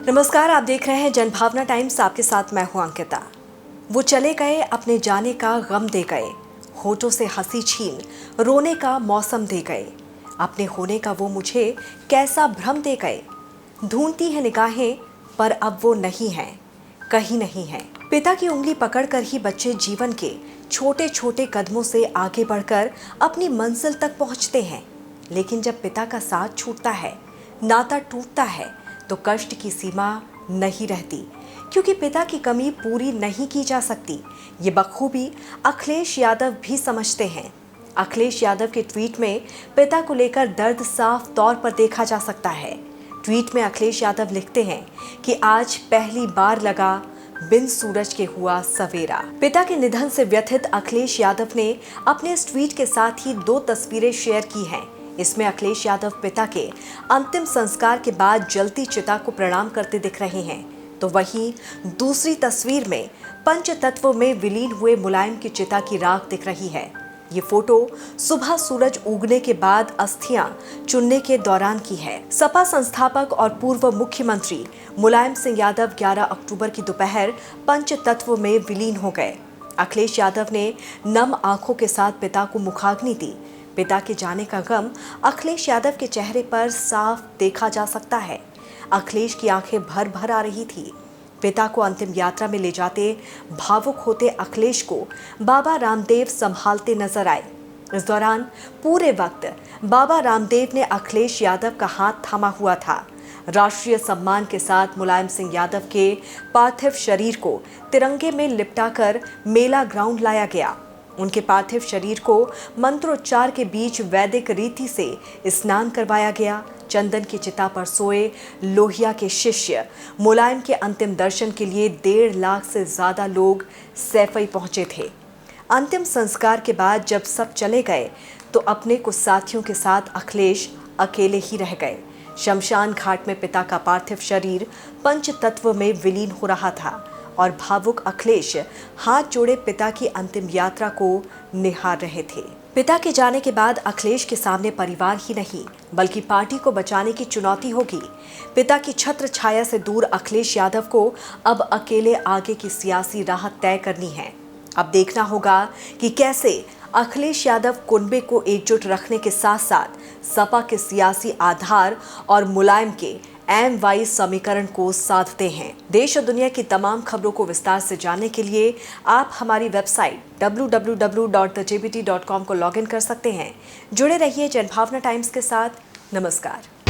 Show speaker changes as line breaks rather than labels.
नमस्कार, आप देख रहे हैं जनभावना टाइम्स। आपके साथ मैं हूं अंकिता। वो चले गए, अपने जाने का गम दे गए, होठों से हंसी छीन रोने का मौसम दे गए, अपने होने का वो मुझे कैसा भ्रम दे गए। ढूंढती है निगाहें पर अब वो नहीं है, कहीं नहीं है। पिता की उंगली पकड़कर ही बच्चे जीवन के छोटे छोटे कदमों से आगे बढ़कर अपनी मंजिल तक पहुंचते हैं। लेकिन जब पिता का साथ छूटता है, नाता टूटता है, तो कष्ट की सीमा नहीं रहती, क्योंकि पिता की कमी पूरी नहीं की जा सकती। ये बखूबी अखिलेश यादव भी समझते हैं। अखिलेश यादव के ट्वीट में पिता को लेकर दर्द साफ तौर पर देखा जा सकता है। ट्वीट में अखिलेश यादव लिखते हैं कि आज पहली बार लगा बिन सूरज के हुआ सवेरा। पिता के निधन से व्यथित अखिलेश यादव ने अपने इस ट्वीट के साथ ही 2 तस्वीरें शेयर की हैं। इसमें अखिलेश यादव पिता के अंतिम संस्कार के बाद जलती चिता को प्रणाम करते दिख रहे हैं, तो वहीं दूसरी तस्वीर में पंचतत्व में विलीन हुए मुलायम की चिता की राख दिख रही है। ये फोटो सुबह सूरज उगने के बाद अस्थियां चुनने के दौरान की है। सपा संस्थापक और पूर्व मुख्यमंत्री मुलायम सिंह यादव 11 अक्टूबर की दोपहर पंचतत्व में विलीन हो गए। अखिलेश यादव ने नम आंखों के साथ पिता को मुखाग्नि दी। पिता के जाने का गम अखिलेश यादव के चेहरे पर साफ देखा जा सकता है। अखिलेश की आंखें भर भर आ रही थी। पिता को अंतिम यात्रा में ले जाते भावुक होते अखिलेश को बाबा रामदेव संभालते नजर आए। इस दौरान पूरे वक्त बाबा रामदेव ने अखिलेश यादव का हाथ थामा हुआ था। राष्ट्रीय सम्मान के साथ मुलायम सिंह यादव के पार्थिव शरीर को तिरंगे में लिपटाकर मेला ग्राउंड लाया गया। उनके पार्थिव शरीर को मंत्रोच्चार के बीच वैदिक रीति से स्नान करवाया गया। चंदन की चिता पर सोए लोहिया के शिष्य मुलायम के अंतिम दर्शन के लिए 1.5 लाख से ज्यादा लोग सैफई पहुंचे थे। अंतिम संस्कार के बाद जब सब चले गए तो अपने कुछ साथियों के साथ अखिलेश अकेले ही रह गए। शमशान घाट में पिता का पार्थिव शरीर पंचतत्व में विलीन हो रहा था और भावुक अखिलेश हाथ जोड़े पिता की अंतिम यात्रा को निहार रहे थे। पिता के जाने के बाद अखिलेश के सामने परिवार ही नहीं बल्कि पार्टी को बचाने की चुनौती होगी। पिता की छत्र छाया से दूर अखिलेश यादव को अब अकेले आगे की सियासी राह तय करनी है। अब देखना होगा कि कैसे अखिलेश यादव कुनबे को एकजुट रखने के साथ साथ सपा के सियासी आधार और मुलायम के एम वाई समीकरण को साधते हैं। देश और दुनिया की तमाम खबरों को विस्तार से जानने के लिए आप हमारी वेबसाइट www.thejbt.com को लॉगिन कर सकते हैं। जुड़े रहिए जनभावना टाइम्स के साथ। नमस्कार।